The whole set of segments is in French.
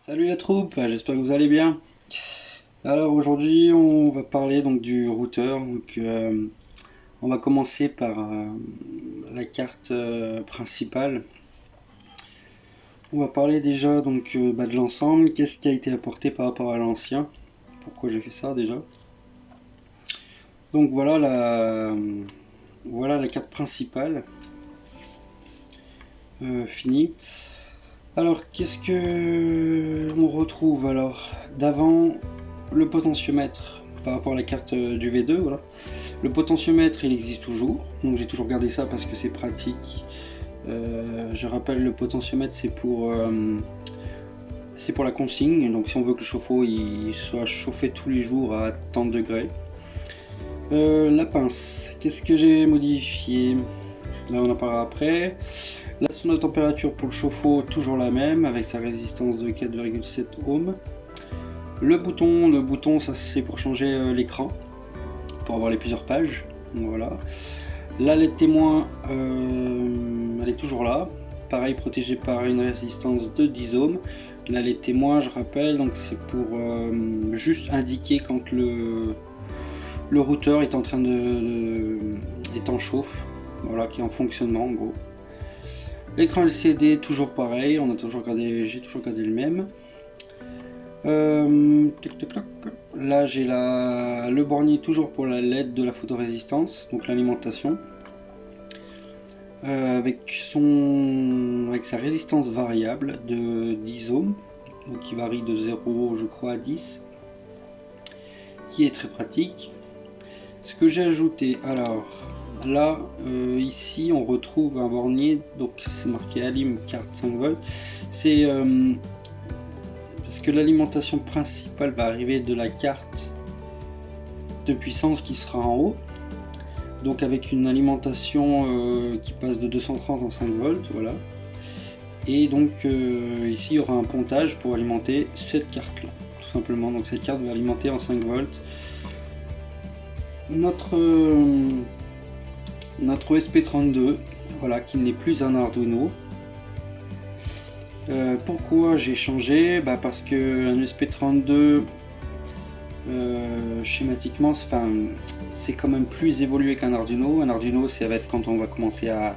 Salut la troupe, j'espère que vous allez bien. Alors aujourd'hui on va parler donc du routeur. On va commencer par la carte principale. On va parler déjà de l'ensemble, qu'est-ce qui a été apporté par rapport à l'ancien, pourquoi j'ai fait ça déjà. Donc voilà la carte principale finie. Alors qu'est-ce que on retrouve alors d'avant? Le potentiomètre par rapport à la carte du V2, voilà. Le potentiomètre, il existe toujours, donc j'ai toujours gardé ça parce que c'est pratique. Je rappelle, le potentiomètre, c'est pour la consigne, donc si on veut que le chauffe-eau il soit chauffé tous les jours à tant de degrés. La pince, qu'est-ce que j'ai modifié? Là, on en parlera après. La sonde de température pour le chauffe-eau, toujours la même, avec sa résistance de 4,7 ohms. Le bouton, ça c'est pour changer l'écran, pour avoir les plusieurs pages. Voilà. La LED témoin, elle est toujours là. Pareil, protégée par une résistance de 10 ohms. La LED témoin, je rappelle, donc c'est pour juste indiquer quand le routeur est en train est en chauffe, voilà, qui est en fonctionnement en gros. L'écran LCD, toujours pareil, j'ai toujours gardé le même. Là j'ai le bornier toujours pour la LED de la photorésistance, donc l'alimentation. Avec sa résistance variable de 10 ohms, donc qui varie de 0 je crois à 10, qui est très pratique. Ce que j'ai ajouté, alors là ici on retrouve un bornier, donc c'est marqué Alim carte 5 volts, c'est parce que l'alimentation principale va arriver de la carte de puissance qui sera en haut, donc avec une alimentation qui passe de 230 en 5 volts, voilà. Et donc ici il y aura un pontage pour alimenter cette carte là, tout simplement. Donc cette carte va alimenter en 5 volts notre ESP32, voilà, qui n'est plus un Arduino. Pourquoi j'ai changé? Parce que un ESP32 schématiquement, c'est quand même plus évolué qu'un Arduino. Un Arduino, ça va être quand on va commencer à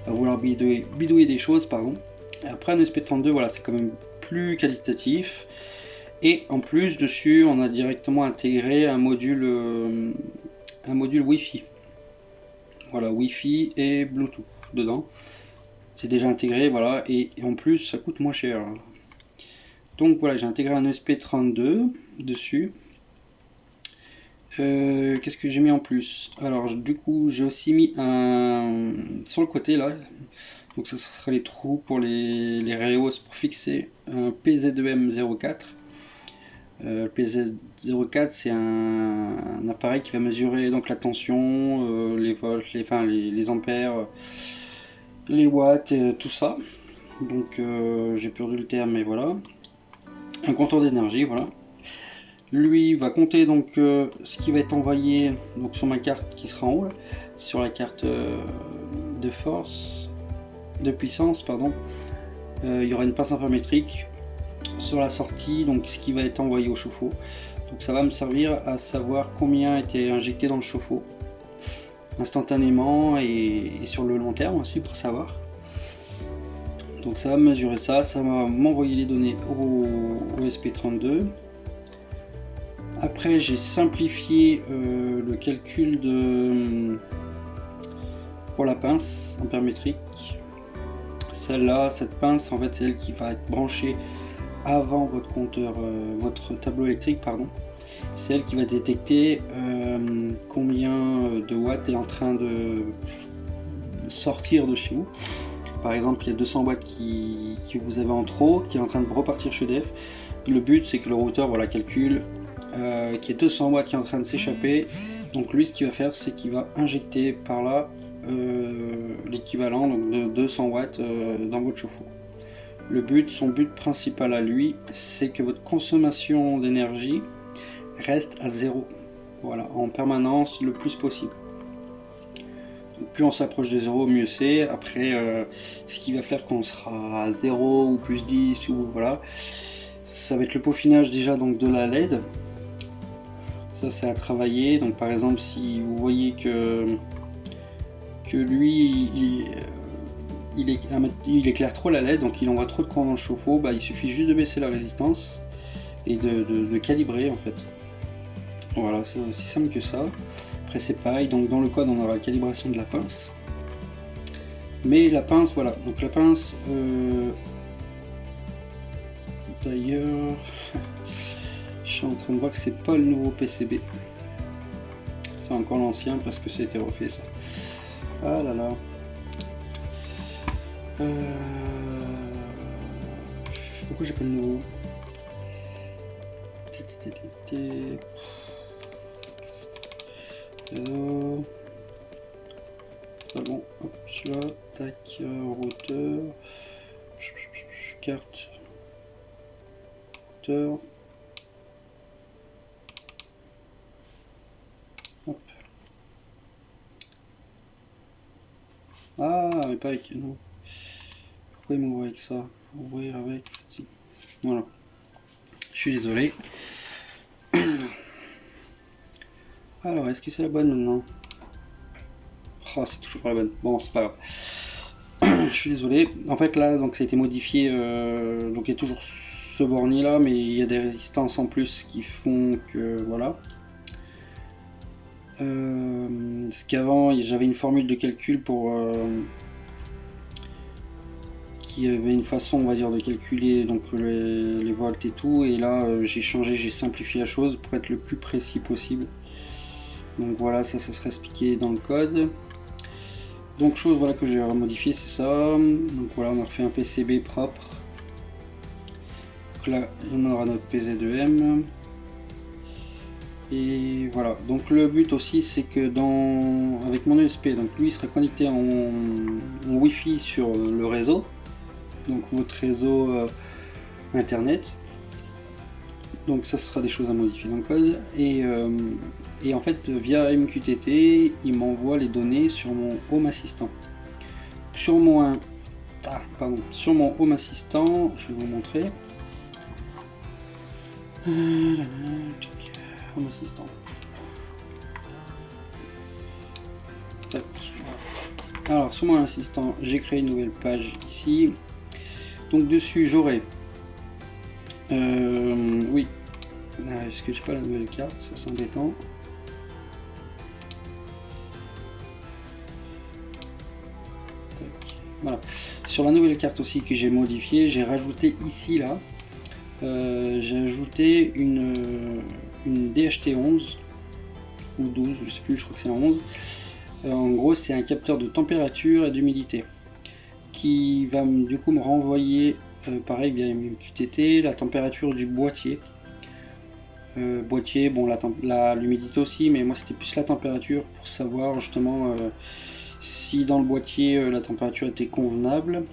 vouloir bidouiller des choses, pardon. Après un ESP32, voilà, c'est quand même plus qualitatif. Et en plus, dessus, on a directement intégré un module Wi-Fi. Voilà, Wi-Fi et Bluetooth dedans. C'est déjà intégré, voilà, et en plus, ça coûte moins cher. Donc voilà, j'ai intégré un ESP32 dessus. Qu'est-ce que j'ai mis en plus? Alors du coup j'ai aussi mis un sur le côté là, donc ce sera les trous pour les rayos pour fixer un PZ2M04. PZ04 c'est un appareil qui va mesurer donc la tension, les volts, les ampères, les watts, tout ça. Donc j'ai perdu le terme mais voilà. Un compteur d'énergie, voilà. Lui va compter donc ce qui va être envoyé donc sur ma carte qui sera en haut, là, sur la carte de force, de puissance, pardon. Il y aura une pince inframétrique sur la sortie, donc ce qui va être envoyé au chauffe-eau. Donc ça va me servir à savoir combien a été injecté dans le chauffe-eau instantanément et sur le long terme aussi pour savoir. Donc ça va mesurer ça, ça va m'envoyer les données au SP32. Après j'ai simplifié le calcul pour la pince ampère-métrique. Celle-là, cette pince, en fait, c'est elle qui va être branchée avant votre compteur, votre tableau électrique, pardon. C'est elle qui va détecter combien de watts est en train de sortir de chez vous. Par exemple, il y a 200 watts que vous avez en trop, qui est en train de repartir chez EDF. Le but, c'est que le routeur, voilà, calcule qu'il y a 200 watts qui est en train de s'échapper. Donc lui, ce qu'il va faire, c'est qu'il va injecter par là l'équivalent de 200 watts dans votre chauffe-eau. Son but principal à lui, c'est que votre consommation d'énergie reste à zéro, voilà, en permanence le plus possible. Donc plus on s'approche de zéro, mieux c'est. Après, ce qui va faire qu'on sera à 0 ou plus 10 ou voilà, ça va être le peaufinage déjà donc de la LED. Ça c'est à travailler. Donc par exemple si vous voyez que lui il éclaire trop la LED, donc il envoie trop de courant dans le chauffe-eau, bah, il suffit juste de baisser la résistance et de calibrer en fait. Voilà, c'est aussi simple que ça. Après c'est pareil, donc dans le code on aura la calibration de la pince. Mais la pince, voilà, donc la pince, d'ailleurs, je suis en train de voir que c'est pas le nouveau PCB. C'est encore l'ancien parce que ça a été refait ça. Ah là là. Pourquoi j'ai pas le nouveau? Ah bon, hop, celui-là, tac, routeur, carte, routeur, hop. Ah, mais pas avec, non. Pourquoi il m'ouvre avec ça? Ouvrir avec, voilà. Je suis désolé. Alors, est-ce que c'est la bonne maintenant? Oh, c'est toujours pas la bonne. Bon, c'est pas grave. Je suis désolé. En fait, là, donc ça a été modifié. Donc il y a toujours ce bornier là, mais il y a des résistances en plus qui font que voilà. Ce qu'avant, j'avais une formule de calcul pour qui avait une façon, on va dire, de calculer donc les volts et tout. Et là, j'ai changé, j'ai simplifié la chose pour être le plus précis possible. Donc voilà, ça sera expliqué dans le code. Donc chose voilà que j'ai modifié, c'est ça. Donc voilà, on a refait un PCB propre. Donc là, on aura notre PZ2M. Et voilà. Donc le but aussi, c'est que avec mon USB, donc lui il sera connecté en Wi-Fi sur le réseau. Donc votre réseau internet. Donc ça sera des choses à modifier dans le code. Et en fait, via MQTT, il m'envoie les données sur mon Home Assistant. Sur mon Home Assistant, je vais vous montrer. Home Assistant. Tac. Alors sur mon assistant, j'ai créé une nouvelle page ici. Donc dessus, j'aurai. Oui. Est-ce que j'ai pas la nouvelle carte? Ça c'est embêtant. Voilà. Sur la nouvelle carte aussi que j'ai modifiée, j'ai rajouté ici là, j'ai ajouté une DHT11 ou 12, je sais plus, je crois que c'est la 11. En gros, c'est un capteur de température et d'humidité qui va du coup me renvoyer, pareil via MQTT, la température du boîtier. Boîtier, bon, l'humidité aussi, mais moi c'était plus la température pour savoir justement si dans le boîtier la température était convenable.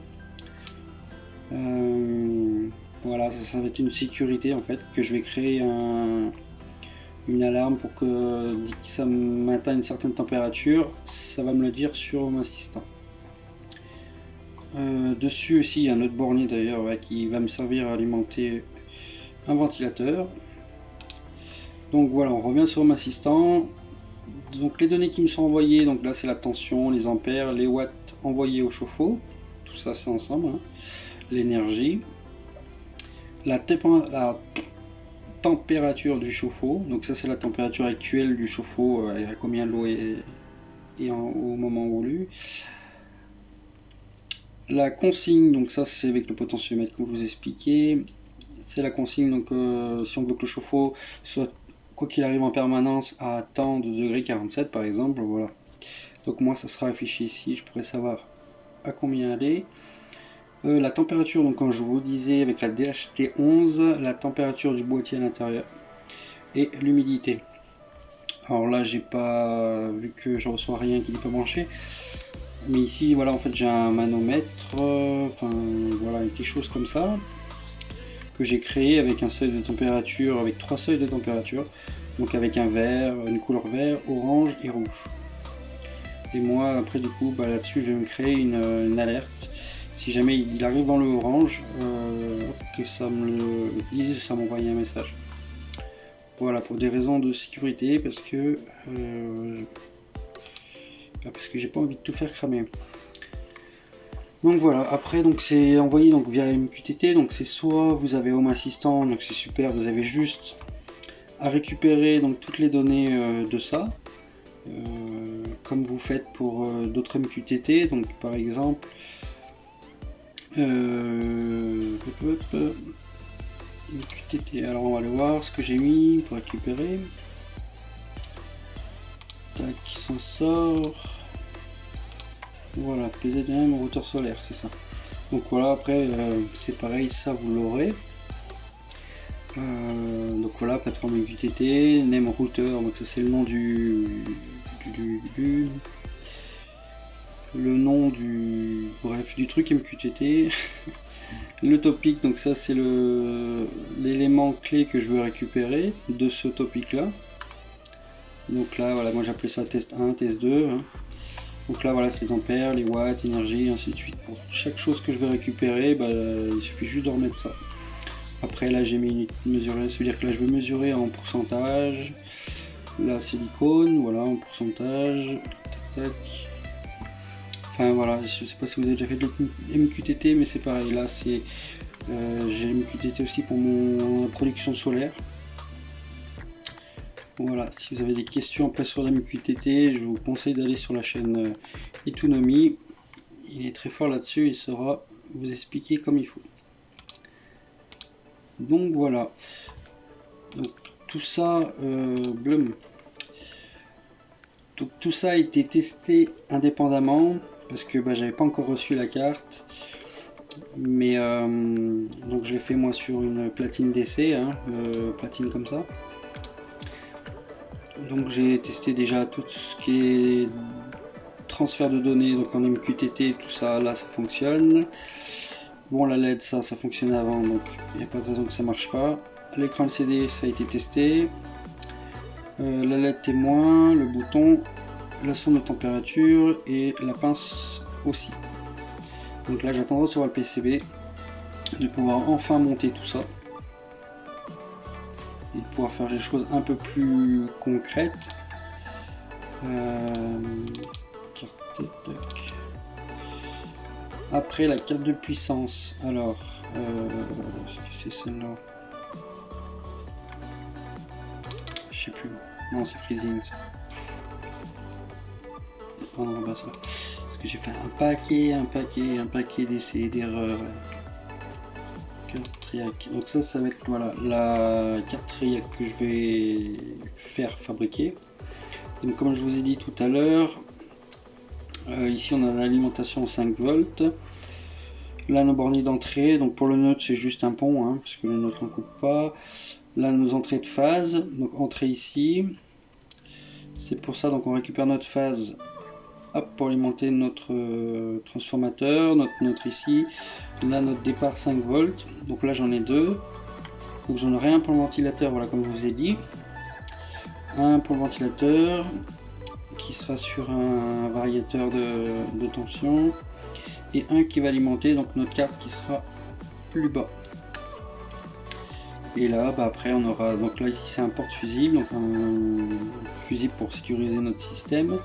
Voilà, ça va être une sécurité en fait, que je vais créer une alarme pour que dès que ça m'atteint une certaine température, ça va me le dire sur mon assistant. Dessus aussi, il y a un autre bornier d'ailleurs qui va me servir à alimenter un ventilateur. Donc voilà, on revient sur mon assistant. Donc les données qui me sont envoyées, donc là c'est la tension, les ampères, les watts envoyés au chauffe-eau, tout ça c'est ensemble, hein. L'énergie, la température du chauffe-eau, donc ça c'est la température actuelle du chauffe-eau, à combien l'eau est au moment voulu. La consigne, donc ça c'est avec le potentiomètre comme je vous ai expliqué, c'est la consigne, donc si on veut que le chauffe-eau soit quoi qu'il arrive en permanence à tant de degrés 47 par exemple, voilà. Donc moi ça sera affiché ici, je pourrais savoir à combien aller. La température, donc comme je vous disais avec la DHT11, la température du boîtier à l'intérieur et l'humidité. Alors là j'ai pas vu que je reçois rien qui n'est pas branché, mais ici voilà, en fait j'ai un manomètre, enfin voilà, quelque chose comme ça que j'ai créé avec un seuil de température, avec 3 seuils de température, donc avec un vert, une couleur vert, orange et rouge. Et moi après du coup là-dessus je vais me créer une alerte Si jamais il arrive dans le orange, que ça me le dise, ça m'envoie un message. Voilà, pour des raisons de sécurité, parce que j'ai pas envie de tout faire cramer. Donc voilà, après donc c'est envoyé donc via MQTT, donc c'est soit vous avez Home Assistant, donc c'est super, vous avez juste à récupérer donc toutes les données de ça, comme vous faites pour d'autres MQTT, donc par exemple MQTT, alors on va aller voir ce que j'ai mis pour récupérer. Tac, qui s'en sort. Voilà, PZM, routeur solaire, c'est ça. Donc voilà, après c'est pareil, ça vous l'aurez. Donc voilà, plateforme MQTT, name router, donc ça c'est le nom du truc MQTT. Le topic, donc ça c'est l'élément clé que je veux récupérer de ce topic là. Donc là voilà, moi j'appelais ça test 1, test 2 hein. Donc là voilà, c'est les ampères, les watts, énergie, ainsi de suite. Pour chaque chose que je vais récupérer, il suffit juste de remettre ça. Après là j'ai mis une mesurée, c'est-à-dire que là je veux mesurer en pourcentage. Là silicone, voilà, en pourcentage. Tac, tac. Enfin voilà, je sais pas si vous avez déjà fait de MQTT, mais c'est pareil, là c'est j'ai MQTT aussi pour mon production solaire. Voilà, si vous avez des questions après sur la MQTT, je vous conseille d'aller sur la chaîne Itunomi. Il est très fort là-dessus, il saura vous expliquer comme il faut. Donc voilà. Donc, tout ça, Blum. Donc tout ça a été testé indépendamment parce que j'avais pas encore reçu la carte. Mais donc je l'ai fait moi sur une platine d'essai, hein, platine comme ça. Donc j'ai testé déjà tout ce qui est transfert de données, donc en MQTT, tout ça, là ça fonctionne. Bon, la LED, ça fonctionnait avant, donc il n'y a pas de raison que ça marche pas. L'écran LCD, ça a été testé. La LED témoin, le bouton, la sonde de température et la pince aussi. Donc là j'attends de recevoir le PCB, de pouvoir enfin monter tout ça. Et de pouvoir faire les choses un peu plus concrètes. Après la carte de puissance, alors c'est celle-là. Je sais plus. Non, c'est Freezing. Oh non, bah ça. Parce que j'ai fait un paquet d'essais et d'erreurs. Carte triac. Donc ça va être voilà la carte triac que je vais faire fabriquer. Donc comme je vous ai dit tout à l'heure, ici on a l'alimentation 5 volts. Là nos bornes d'entrée, donc pour le node c'est juste un pont, hein, parce que le node n'en coupe pas. Là nos entrées de phase, donc entrée ici. C'est pour ça donc on récupère notre phase, hop, pour alimenter notre transformateur, notre ici. Là notre départ 5 volts, donc là j'en ai deux. Donc j'en aurai un pour le ventilateur, voilà comme je vous ai dit. Un pour le ventilateur qui sera sur un variateur de tension. Et un qui va alimenter donc notre carte qui sera plus bas. Et là après on aura, donc là ici c'est un porte fusible, donc un fusible pour sécuriser notre système.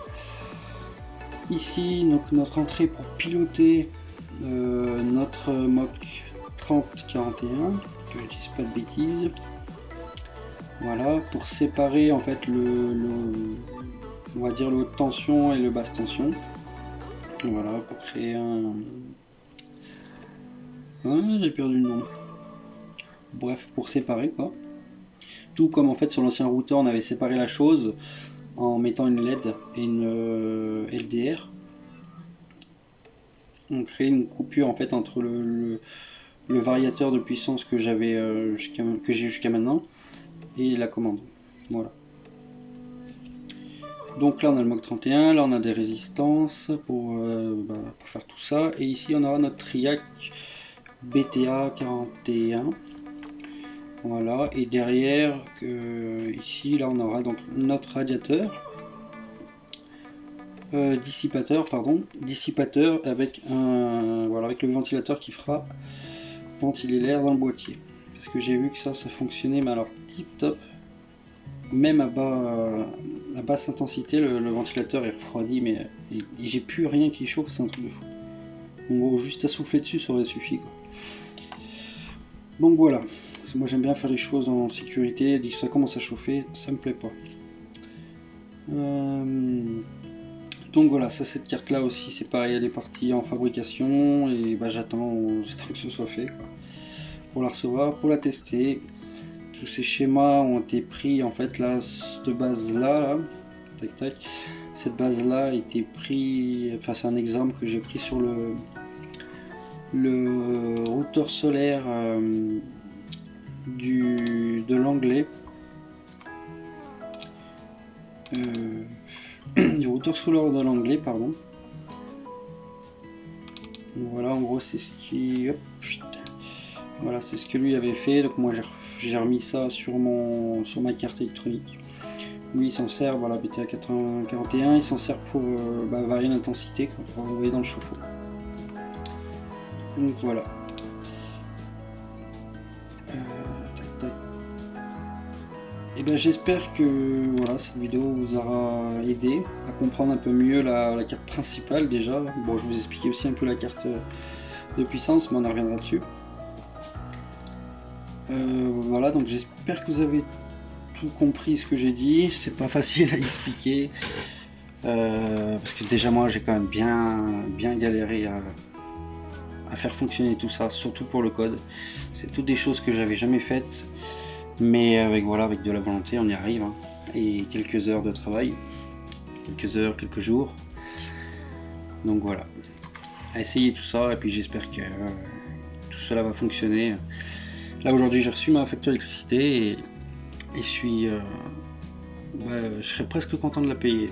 Ici donc notre entrée pour piloter notre MOC 3041, que je dise pas de bêtises. Voilà, pour séparer en fait on va dire le haute tension et le basse tension. Voilà, pour créer un... Ah, j'ai perdu le nom. Bref, pour séparer quoi. Tout comme en fait sur l'ancien routeur on avait séparé la chose en mettant une LED et une LDR. On crée une coupure en fait entre le variateur de puissance que j'avais que j'ai jusqu'à maintenant et la commande. Voilà. Donc là on a le MOC 31, là on a des résistances pour faire tout ça. Et ici on aura notre triac BTA 41. Voilà, et derrière ici là on aura donc notre radiateur. dissipateur, avec voilà, avec le ventilateur qui fera ventiler l'air dans le boîtier. Parce que j'ai vu que ça fonctionnait, mais alors tip top. Même à basse intensité, le ventilateur est refroidi, mais j'ai plus rien qui chauffe, c'est un truc de fou. En gros, juste à souffler dessus, ça aurait suffi, quoi. Donc voilà, moi j'aime bien faire les choses en sécurité, dès que ça commence à chauffer, ça me plaît pas. Donc voilà, ça, cette carte là aussi c'est pareil, elle est partie en fabrication et bah, j'attends que ce soit fait, quoi, pour la recevoir, pour la tester. Tous ces schémas ont été pris en fait là, de base là, tac tac, cette base là a été pris, enfin c'est un exemple que j'ai pris sur le routeur solaire de l'anglais, du routeur solaire de l'anglais, pardon. Voilà, en gros c'est ce qui, hop, voilà, c'est ce que lui avait fait. Donc moi j'ai remis ça sur ma carte électronique. Lui il s'en sert, voilà, BTA 41, il s'en sert pour varier l'intensité qu'on va envoyer dans le chauffe-eau. Donc voilà. Tac, tac. Et ben j'espère que voilà, cette vidéo vous aura aidé à comprendre un peu mieux la carte principale déjà. Bon, je vous expliquais aussi un peu la carte de puissance, mais on en reviendra dessus. Voilà, donc j'espère que vous avez tout compris ce que j'ai dit. C'est pas facile à expliquer parce que déjà moi j'ai quand même bien galéré à faire fonctionner tout ça, surtout pour le code. C'est toutes des choses que j'avais jamais faites, mais avec de la volonté on y arrive, hein. Et quelques heures de travail, quelques jours. Donc voilà, à essayer tout ça, et puis j'espère que tout cela va fonctionner. Là aujourd'hui j'ai reçu ma facture d'électricité et je suis je serais presque content de la payer.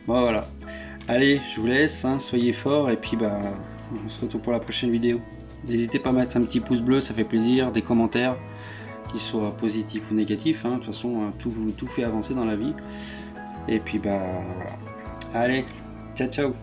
Bon, voilà, allez, je vous laisse, hein, soyez forts, et puis on se retrouve pour la prochaine vidéo. N'hésitez pas à mettre un petit pouce bleu, ça fait plaisir, des commentaires, qu'ils soient positifs ou négatifs, hein. De toute façon tout fait avancer dans la vie. Et puis voilà. Allez, ciao ciao.